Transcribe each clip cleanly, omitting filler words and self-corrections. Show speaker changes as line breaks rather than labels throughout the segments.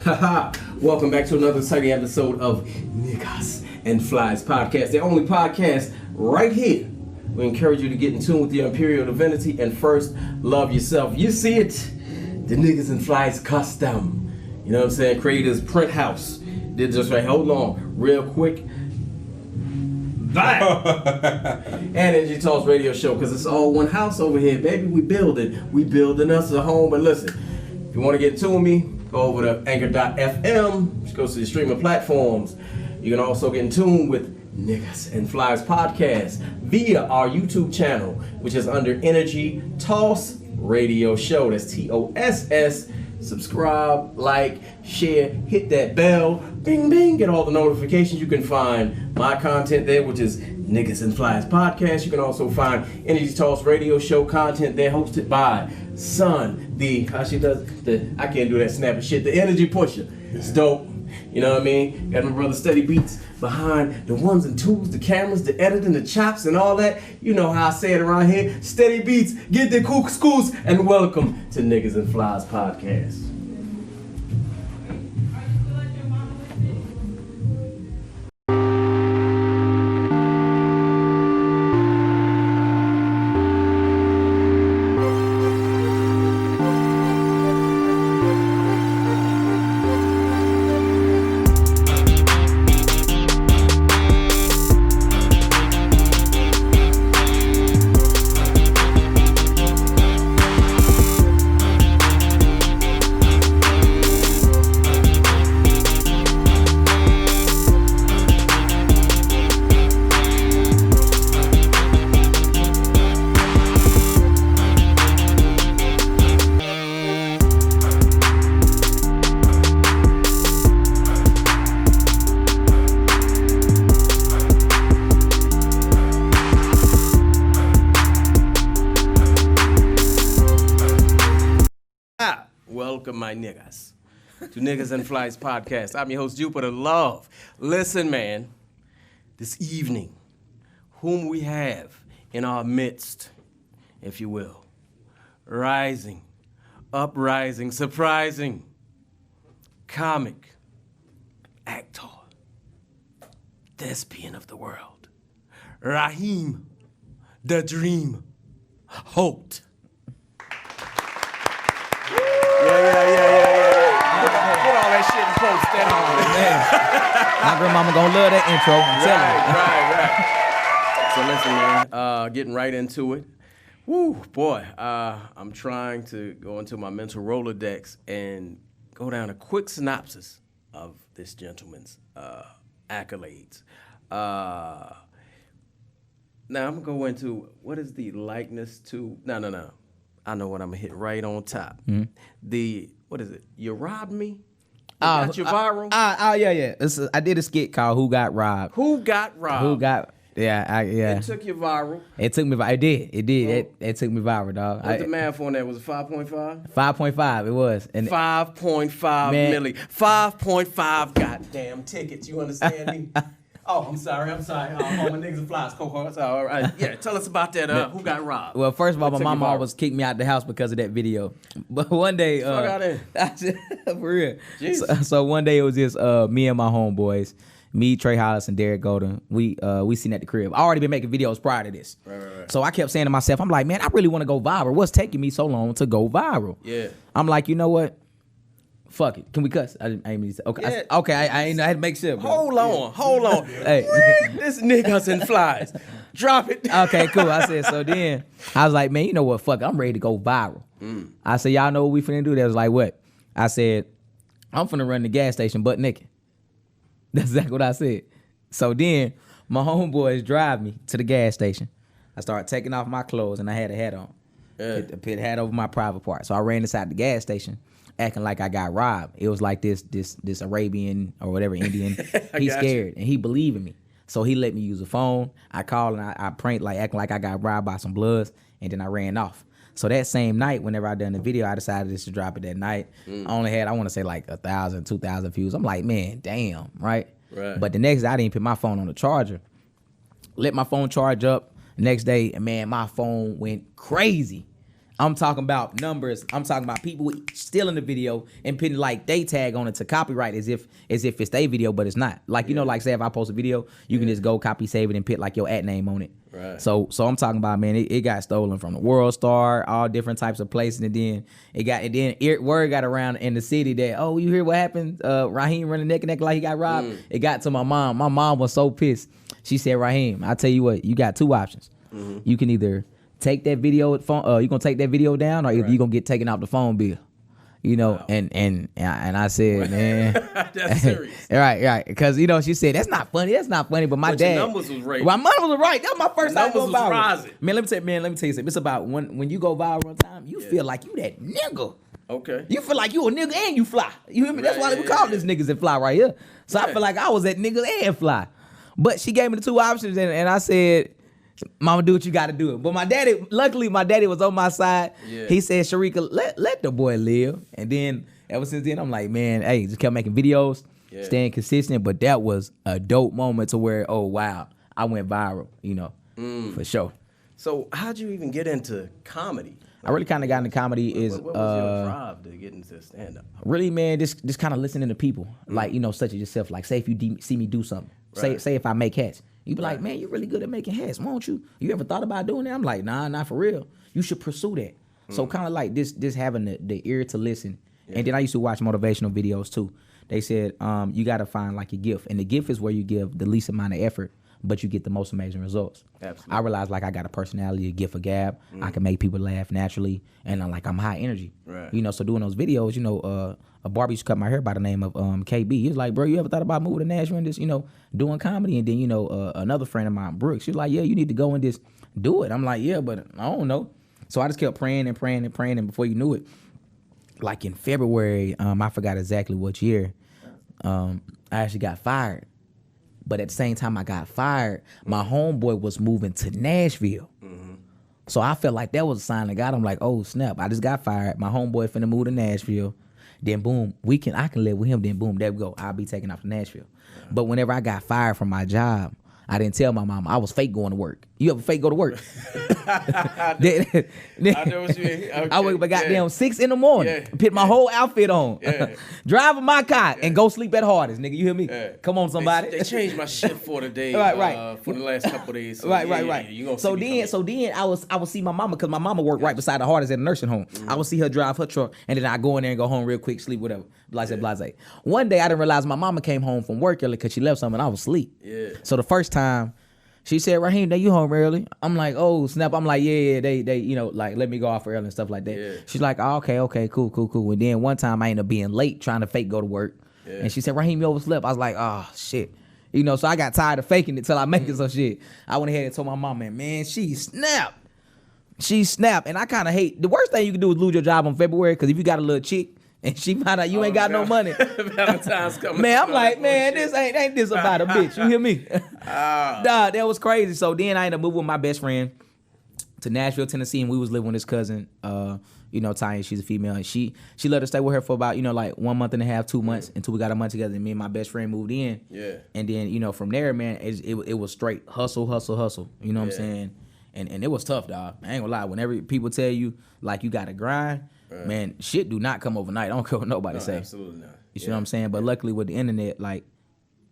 Haha! Welcome back to another exciting episode of Negus&Flys podcast, the only podcast right here. We encourage you to get in tune with your Imperial Divinity and first love yourself. You see it, the Negus&Flys custom. You know what I'm saying? Creators print house. Did just right. Hold on, real quick. And Energy Talks radio show, because it's all one house over here, baby. We building us a home. But listen, if you want to get in tune with me, go over to anchor.fm, which goes to the streaming platforms. You can also get in tune with Negus&Flys podcast via our YouTube channel, which is under Energy Talks radio show. That's TOSS. Subscribe, like, share, hit that bell, bing, bing, get all the notifications. You can find my content there, which is Negus&Flys podcast. You can also find Energy Talks radio show content there, hosted by Sun, how she does I can't do that snapping shit, the energy pusher. It's dope. You know what I mean? Got my brother STEADYBEATZ behind the ones and twos, the cameras, the editing, the chops, and all that. You know how I say it around here. STEADYBEATZ, get the kook schools, and welcome to Negus&Flys podcast. Welcome, my niggas, to Negus&Flys podcast. I'm your host, Jupiter Love. Listen, man, this evening, whom we have in our midst, if you will, rising, uprising, surprising, comic, actor, thespian of the world, Raheem, the Dream, Holt. Yeah. Put all that shit in post. That
man. My grandmama gonna love that intro.
I'm telling you. So listen, man, getting right into it. Woo, boy, I'm trying to go into my mental Rolodex and go down a quick synopsis of this gentleman's accolades. Now I'm gonna go into what is the likeness to, no. I know what I'm gonna hit right on top. Mm-hmm. What is it? You robbed me? Got you viral?
Yeah. I did a skit called Who Got Robbed?
Who got robbed?
Yeah.
It took you viral.
It took me viral. It did. It took me viral, dog.
What's the math on that? Was it 5.5?
5.5, it was. And
5.5 million. 5.5 goddamn tickets. You understand me? Oh, I'm sorry. All my Negus&Flys cohorts. All right. Yeah, tell us about that. Who got robbed?
Well, first of all, my mama always kicked me out the house because of that video. But one day,
for
real. So one day it was just me and my homeboys, me, Trey Hollis, and Derek Golden. We seen at the crib. I already been making videos prior to this. Right. So I kept saying to myself, I'm like, man, I really want to go viral. What's taking me so long to go viral? Yeah. I'm like, you know what? Fuck it. Can we cuss? I didn't mean to say. Okay. Yeah. I had to make sure.
Bro. Hold on. Hey. This Negus&Flys. Drop it.
Okay, cool. I said, so then I was like, man, you know what? Fuck it. I'm ready to go viral. I said, y'all know what we finna do? They was like, what? I said, I'm finna run the gas station butt naked. That's exactly what I said. So then my homeboys drive me to the gas station. I started taking off my clothes and I had a hat on. Yeah. Put a hat over my private part. So I ran inside the gas station, acting like I got robbed. It was like this Arabian or whatever Indian. He scared and he believed in me. So he let me use a phone. I called and I pranked like acting like I got robbed by some bloods, and then I ran off. So that same night, whenever I done the video, I decided just to drop it that night. I only had, I want to say like 1,000, 2,000 views. I'm like, man, damn, right? But the next day, I didn't put my phone on the charger. Let my phone charge up. The next day, and man, my phone went crazy. I'm talking about numbers. I'm talking about people stealing the video and putting like they tag on it to copyright as if it's their video, but it's not. Like, you know, like say if I post a video, you can just go copy, save it, and put like your @ name on it.
Right.
So I'm talking about, man, it got stolen from the World Star, all different types of places, and then word got around in the city that, oh, you hear what happened? Raheem running neck and neck like he got robbed. It got to my mom. My mom was so pissed. She said, Raheem, I tell you what, you got two options. You can either take that video you gonna take that video down, or either you gonna get taken off the phone bill. You know, wow. and I said, man,
that's serious.
right, because you know she said that's not funny, but my dad,
your numbers was right.
My numbers was right. That was my first time going viral.
Rising.
Man, let me tell you something. It's about when you go viral one time, you feel like you that nigga.
Okay.
You feel like you a nigga and you fly. You hear me? That's why we call this niggas and fly right here. So I feel like I was that niggas and fly. But she gave me the two options, and I said, Mama, do what you got to do. But luckily, my daddy was on my side. Yeah. He said, Sharika, let the boy live. And then, ever since then, I'm like, man, hey, just kept making videos, staying consistent. But that was a dope moment to where, oh, wow, I went viral, you know, for sure.
So how'd you even get into comedy?
I really kind of got into comedy
what was your drive to get into stand-up?
Really, man, just kind of listening to people, like, you know, such as yourself. Like, say if you see me do something. Right. Say if I make hats. You be like, man, you're really good at making hats, won't you? You ever thought about doing that? I'm like, nah, not for real. You should pursue that. So kind of like this having the ear to listen. Yeah. And then I used to watch motivational videos too. They said, you got to find like your gift. And the gift is where you give the least amount of effort, but you get the most amazing results. Absolutely. I realized like I got a personality, a gift of gab. I can make people laugh naturally. And I'm high energy. Right. You know, so doing those videos, you know, a barber used to cut my hair by the name of KB. He was like, bro, you ever thought about moving to Nashville and just, you know, doing comedy? And then, you know, another friend of mine, Brooks, she was like, yeah, you need to go and just do it. I'm like, yeah, but I don't know. So I just kept praying. And before you knew it, like in February, I forgot exactly what year, I actually got fired. But at the same time I got fired, my homeboy was moving to Nashville. So I felt like that was a sign of God. I'm like, oh, snap, I just got fired. My homeboy finna move to Nashville. Then boom, I can live with him. Then boom, there we go. I'll be taking off to Nashville. But whenever I got fired from my job, I didn't tell my mom. I was fake going to work. You ever fake go to work? I know what you mean. Okay. I wake up goddamn 6 in the morning, put my whole outfit on, driving my car, and go sleep at Hardest, nigga. You hear me? Come on, somebody.
They changed my shift for the day, for the last couple of days. So
right.
You gonna
so then I would see my mama, because my mama worked right beside the Hardest at a nursing home. I would see her drive her truck, and then I go in there and go home real quick, sleep, whatever. Blase. One day I didn't realize my mama came home from work early because she left something and I was asleep. Yeah. So the first time she said, Raheem, you home early? I'm like, oh, snap. I'm like, yeah, they, you know, like, let me go off early and stuff like that. Yeah. She's like, oh, okay, cool. And then one time I ended up being late trying to fake go to work. Yeah. And she said, Raheem, you overslept. I was like, oh, shit. You know, so I got tired of faking it till I make it some shit. I went ahead and told my mom, man, she snapped. And I kind of hate, the worst thing you can do is lose your job on February, because if you got a little chick, and she found out you ain't got no money.
Valentine's coming.
Man, I'm like, man, this ain't this about a bitch. You hear me? Nah, that was crazy. So then I ended up moving with my best friend to Nashville, Tennessee, and we was living with his cousin, you know, Tanya. She's a female, and she let us stay with her for about, you know, like 1 month and a half, 2 months, until we got a month together, and me and my best friend moved in. Yeah. And then, you know, from there, man, it was straight hustle. You know what I'm saying? And it was tough, dog. I ain't gonna lie. Whenever people tell you, like, you gotta grind, man, shit do not come overnight. I don't care what nobody say.
Absolutely not.
You see what I'm saying? But luckily with the internet, like,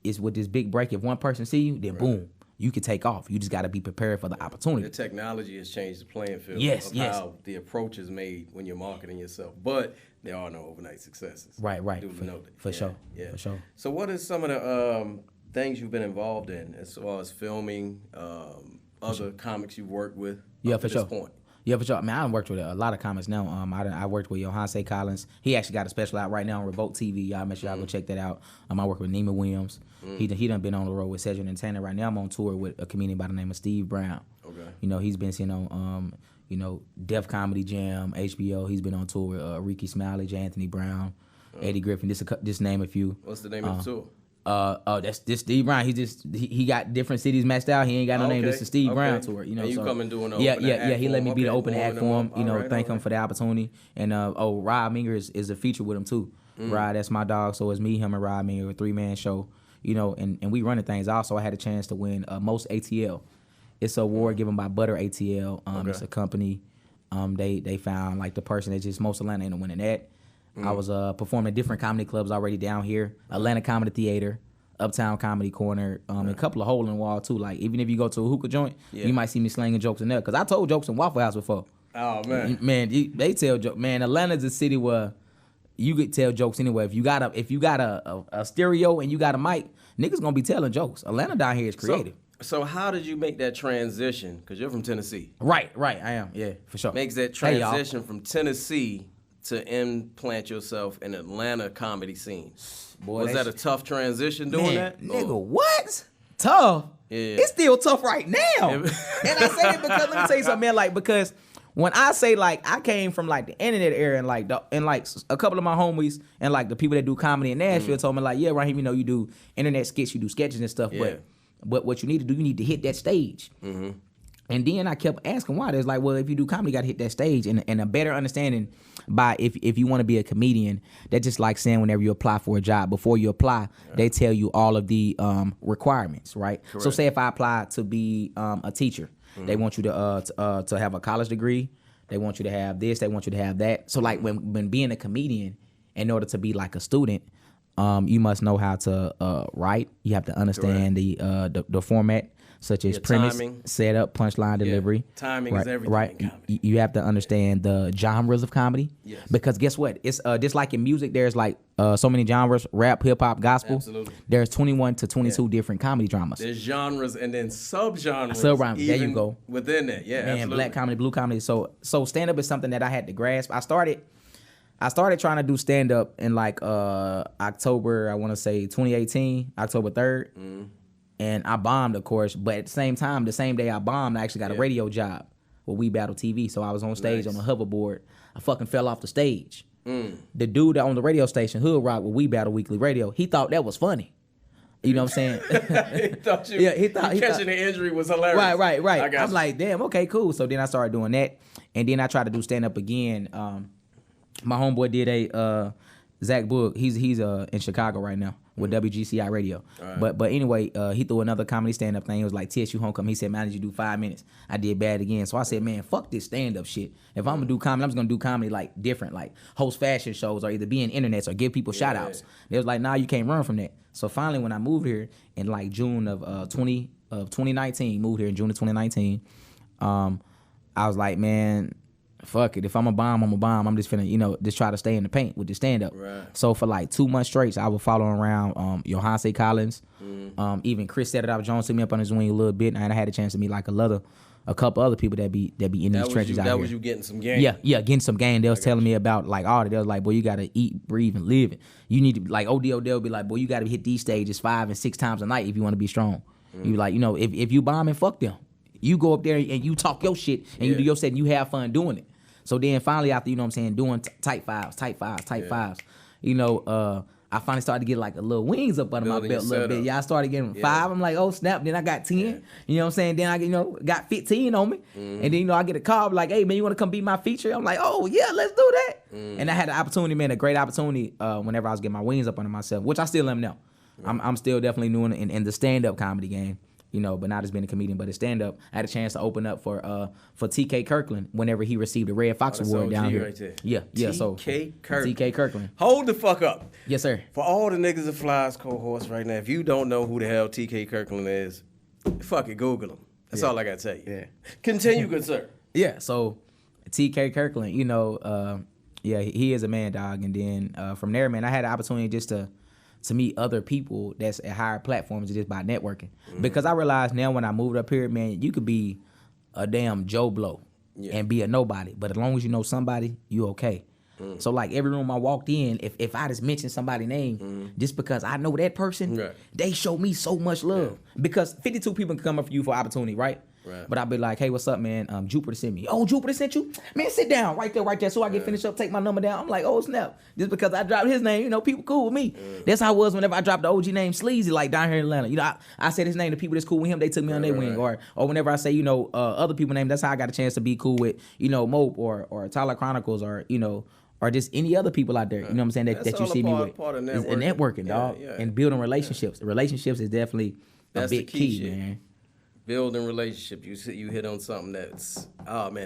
it's with this big break. If one person see you, then boom, you can take off. You just got to be prepared for the opportunity.
The technology has changed the playing field
of
how the approach is made when you're marketing yourself. But there are no overnight successes.
Right. For sure. So what is some of the things you've been involved in as far as filming, other comics you've worked with up to this point? Yeah, for sure. I mean, I worked with a lot of comics now. I worked with Johanse Collins. He actually got a special out right now on Revolt TV. Y'all make sure y'all go check that out. I work with Nima Williams. He done been on the road with Cedric and Tanner. Right now I'm on tour with a comedian by the name of Steve Brown. Okay. You know, he's been seen on, you know, Def Comedy Jam, HBO. He's been on tour with Ricky Smiley, J. Anthony Brown, Eddie Griffin. Just name a few.
What's the name of the tour?
That's this Steve Brown. He got different cities matched out. He ain't got no name. This is Steve Brown tour. You know,
and you
so,
come and do an open
He let me be the open act for him. You know, thank him for the opportunity. And Rod Minger is a feature with him too. Rod, that's my dog. So it's me, him, and Rod Minger, a 3-man show. You know, and we running things. Also, I had a chance to win most ATL. It's an award given by Butter ATL. It's a company They found like the person that just most Atlanta ended up winning that. I was performing at different comedy clubs already down here. Atlanta Comedy Theater, Uptown Comedy Corner, a couple of hole in the wall too. Like even if you go to a hookah joint, you might see me slinging jokes in there. Cause I told jokes in Waffle House before.
Oh man,
they tell jokes. Man, Atlanta's a city where you could tell jokes anywhere. If you got a stereo and you got a mic, niggas gonna be telling jokes. Atlanta down here is creative.
So how did you make that transition? Because you're from Tennessee.
Right, I am. Yeah, for sure.
Makes that transition from Tennessee to implant yourself in Atlanta comedy scene. Boy, was that a tough transition doing that?
Nigga, what? Tough? Yeah. It's still tough right now. And I say it because, let me tell you something, man, like, because when I say, like, I came from, like, the internet era and, like, a couple of my homies and, like, the people that do comedy in Nashville told me, like, yeah, Raheem, you know, you do internet skits, you do sketches and stuff, but what you need to do, you need to hit that stage. And then I kept asking why. There's like, well, if you do comedy, you got to hit that stage. And a better understanding by if you want to be a comedian, that's just like saying whenever you apply for a job, before you apply, they tell you all of the requirements, right? Correct. So say if I apply to be a teacher, they want you to have a college degree. They want you to have this. They want you to have that. So like when being a comedian, in order to be like a student, you must know how to write. You have to understand the format, such as premise, timing, setup, punchline, delivery.
Timing is everything.
Right. You have to understand the genres of comedy. Yes. Because guess what? It's just like in music, there's like so many genres: rap, hip hop, gospel. Absolutely. There's 21 to 22 different comedy dramas.
There's genres and then subgenres.
Subgenres. There you go.
Within that, man, absolutely. Black
comedy, blue comedy. So stand up is something that I had to grasp. I started trying to do stand up in like October, I want to say 2018, October 3rd. And I bombed, of course, but at the same time, the same day I bombed, I actually got a radio job with We Battle TV. So I was on stage on a hoverboard. I fucking fell off the stage. The dude on the radio station, Hood Rock with We Battle Weekly Radio, he thought that was funny. You know what I'm saying?
he thought catching the injury was hilarious.
Right. I'm like, damn, okay, cool. So then I started doing that. And then I tried to do stand up again. My homeboy did a Zach Boog. He's in Chicago right now with WGCI Radio. Right. But anyway, he threw another comedy stand up thing. It was like TSU Homecoming. He said, man, did you do 5 minutes? I did bad again. So I said, man, fuck this stand up shit. If I'm gonna do comedy, I'm just gonna do comedy like different, like host fashion shows or either be in internets or give people shout outs. They was like, nah, you can't run from that. So finally, when I moved here in like June of 2019, moved here in June of 2019, I was like, man, fuck it. If I'm a bomb, I'm a bomb. I'm just finna, just try to stay in the paint with the stand-up. Right. So for like 2 months straight, I was following around Johanse Collins. Even Chris Jones took me up on his wing a little bit, and I had a chance to meet like a couple other people that be in these trenches out here.
That was you getting some game.
Yeah, getting some game. They was telling me about like all that. They was like, boy, you gotta eat, breathe, and live it. You need to like Odell be like, boy, you gotta hit these stages 5 and 6 times a night if you want to be strong. You like, if you bombing, fuck them. You go up there and you talk your shit and you do your set and you have fun doing it. So then finally after, doing tight fives, I finally started to get like a little wings up under my belt a little bit. Yeah, I started getting 5. I'm like, oh snap. Then I got 10. Yeah. You know what I'm saying? Then I got 15 on me. And then, I get a call like, hey man, you want to come be my feature? I'm like, oh yeah, let's do that. And I had an opportunity, man, a great opportunity whenever I was getting my wings up under myself, which I still am now. Right. I'm still definitely doing it in the stand-up comedy game. But not as being a comedian, but a stand-up. I had a chance to open up for TK Kirkland whenever he received the Red Fox Award down here. Right there. Yeah. So TK Kirkland.
Hold the fuck up.
Yes, sir.
For all the niggas and flies cohorts right now, if you don't know who the hell TK Kirkland is, fuck it, Google him. That's all I gotta tell you. Yeah. Continue, good sir.
Yeah. So TK Kirkland, he is a man, dog. And then from there, man, I had the opportunity just to meet other people that's at higher platforms just by networking. Because I realized now when I moved up here, man, you could be a damn Joe Blow and be a nobody. But as long as you know somebody, you okay. So like every room I walked in, if I just mentioned somebody's name, just because I know that person, they show me so much love. Because 52 people can come up for you for opportunity, right? Right. But I'll be like, hey, what's up, man? Jupiter sent me. Oh, Jupiter sent you? Man, sit down right there. So I get finished up, take my number down. I'm like, oh, snap. Just because I dropped his name, people cool with me. That's how it was whenever I dropped the OG name Sleazy, like down here in Atlanta. I said his name to people that's cool with him, they took me on their wing. Or whenever I say, other people's name, that's how I got a chance to be cool with, Mope or Tyler Chronicles or just any other people out there, you know what I'm saying, that you see me with. Part of networking. It's networking, dog. Yeah. And building relationships. Relationships is definitely a big key, man.
Building relationship. You hit on something that's,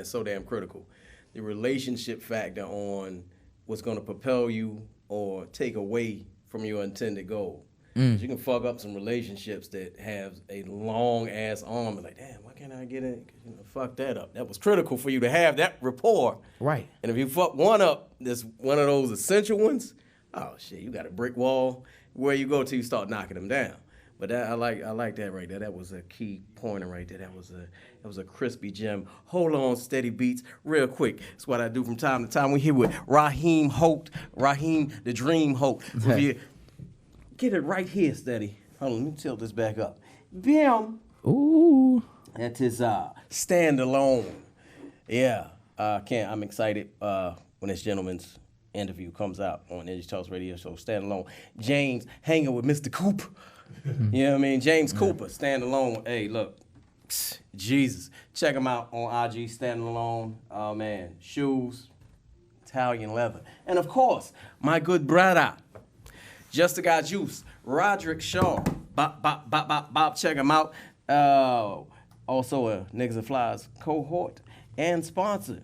so damn critical. the relationship factor on what's going to propel you or take away from your intended goal. You can fuck up some relationships that have a long ass arm and like, damn, why can't I get in? You know, fuck that up. That was critical for you to have that rapport.
Right.
And if you fuck one up, this one of those essential ones, oh shit, you got a brick wall where you go till you start knocking them down. But that, I like that right there. That was a key pointer right there. That was a crispy gem. Hold on, Steady Beats, real quick. That's what I do from time to time. We here with Raheem Holt, Raheem the Dream Holt. Get it right here, Steady. Hold on, let me tilt this back up. Bam.
Ooh.
That is standalone. Yeah. I'm excited when this gentleman's interview comes out on Energy Talks Radio Show. Standalone. James hanging with Mr. Cooper. You know what I mean? James Cooper, standalone. Hey, look. Jesus. Check him out on IG, standalone. Oh, man. Shoes, Italian leather. And, of course, my good brother, Just the Guy Juice, Roderick Shaw. Bob, check him out. Also a Negus&Flys cohort and sponsor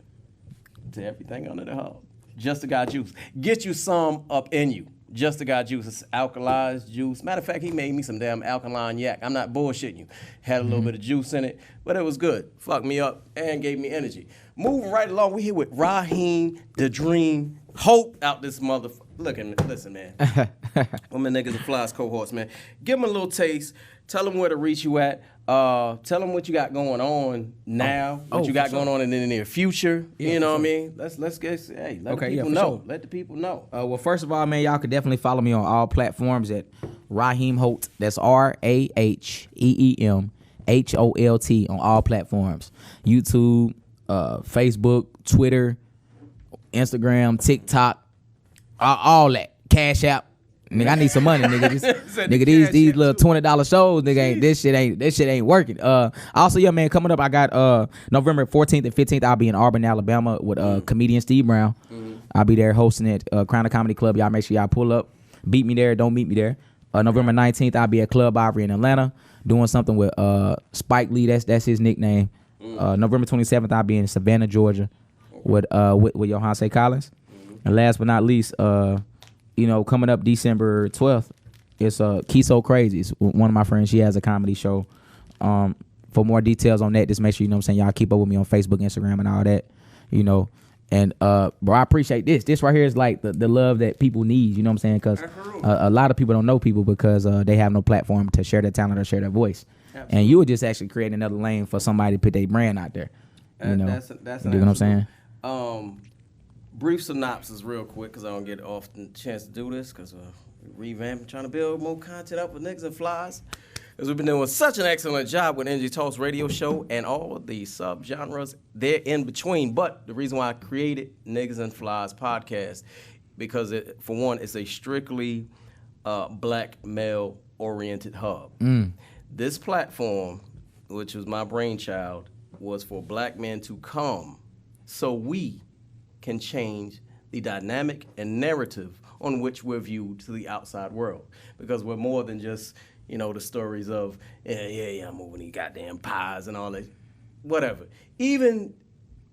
to everything under the hub. Just the Guy Juice. Get you some up in you. Just the Guy Juice. It's alkalized juice. Matter of fact, he made me some damn alkaline yak. I'm not bullshitting you. Had a little bit of juice in it, but it was good. Fucked me up and gave me energy. Moving right along, we here with Raheem the Dream Holt out this motherfucker. Listen, man. I'm a Negus&Flys cohorts, man. Give them a little taste. Tell them where to reach you at. Tell them what you got going on now, what you got going on in the near future. Yeah, you know what I mean? Let's get, hey, let the people know. Sure. Let the people know.
Well, first of all, man, y'all could definitely follow me on all platforms at Raheem Holt. That's RAHEEM HOLT on all platforms. YouTube, Facebook, Twitter, Instagram, TikTok, all that. Cash App. Nigga, I need some money, nigga. These little $20 shows, nigga, this shit ain't working. Also, yeah, man, coming up, I got November 14th and 15th, I'll be in Auburn, Alabama with comedian Steve Brown. I'll be there hosting at Crown Comedy Club. Y'all make sure y'all pull up. Beat me there, don't meet me there. November 19th, I'll be at Club Ivory in Atlanta doing something with Spike Lee. That's his nickname. November 27th, I'll be in Savannah, Georgia with Johanse Collins. And last but not least, coming up December 12th, it's Key So Crazy. It's one of my friends. She has a comedy show. For more details on that, just make sure, y'all keep up with me on Facebook, Instagram, and all that, And, bro, I appreciate this. This right here is like the love that people need, Because a lot of people don't know people because they have no platform to share their talent or share their voice. Absolutely. And you would just actually create another lane for somebody to put their brand out there.
That's
you know what I'm saying?
Brief synopsis real quick because I don't get often a chance to do this because we're revamping, trying to build more content up with Negus&Flys. Because we've been doing such an excellent job with Energy Talks Radio Show and all the sub-genres there in between. But the reason why I created Negus&Flys podcast, because for one, it's a strictly black male-oriented hub. This platform, which was my brainchild, was for black men to come so we can change the dynamic and narrative on which we're viewed to the outside world. Because we're more than just, the stories of, I'm moving these goddamn pies and all that, whatever. Even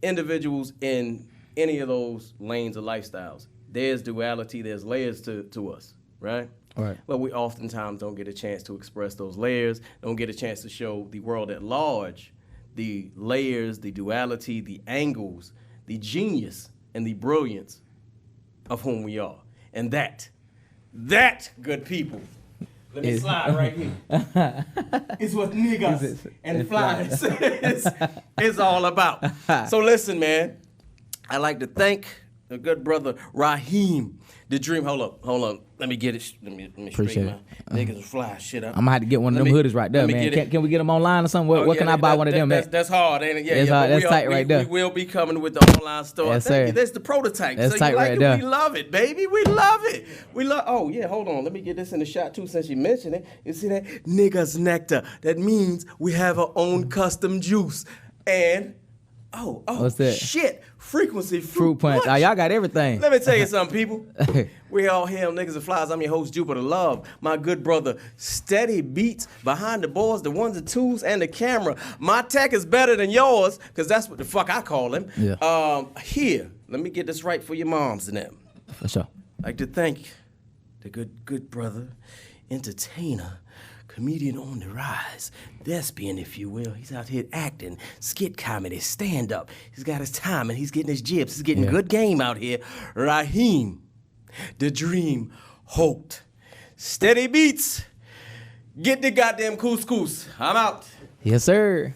individuals in any of those lanes of lifestyles, there's duality, there's layers to us, right?
Right.
But we oftentimes don't get a chance to express those layers, don't get a chance to show the world at large the layers, the duality, the angles, the genius, and the brilliance of whom we are. And that, good people, let me slide right here, is what Negus&Flys is all about. So listen, man, I'd like to thank the good brother Raheem the Dream. Hold up. Let me get it. Let me straighten my Negus&Flys shit up.
I'm gonna have to get one of them hoodies right there, man. Can we get them online or something? What can I buy one of them?
That's hard, ain't it? Yeah,
that's tight right there.
We will be coming with the online store.
Yes, sir.
That's the prototype.
That's
so
tight
you like
right
it?
there.
We love it, baby. We love it. Oh yeah, hold on. Let me get this in the shot too, since you mentioned it. You see that? Niggas Nectar. That means we have our own custom juice and Oh,
What's that?
shit. Frequency
Fruit punch. Oh, y'all got everything.
Let me tell you something, people. We all here on Niggas and Flies. I'm your host, Jupiter Love. My good brother, Steady Beats, behind the boards, the ones and twos, and the camera. My tech is better than yours, because that's what the fuck I call him.
Yeah.
Here, let me get this right for your moms and them.
For sure.
I'd like to thank the good brother, entertainer, comedian on the rise, thespian, if you will. He's out here acting, skit comedy, stand-up. He's got his time, and he's getting his jibs. He's getting good game out here. Raheem, the Dream Holt. Steady Beats. Get the goddamn couscous. I'm out.
Yes, sir.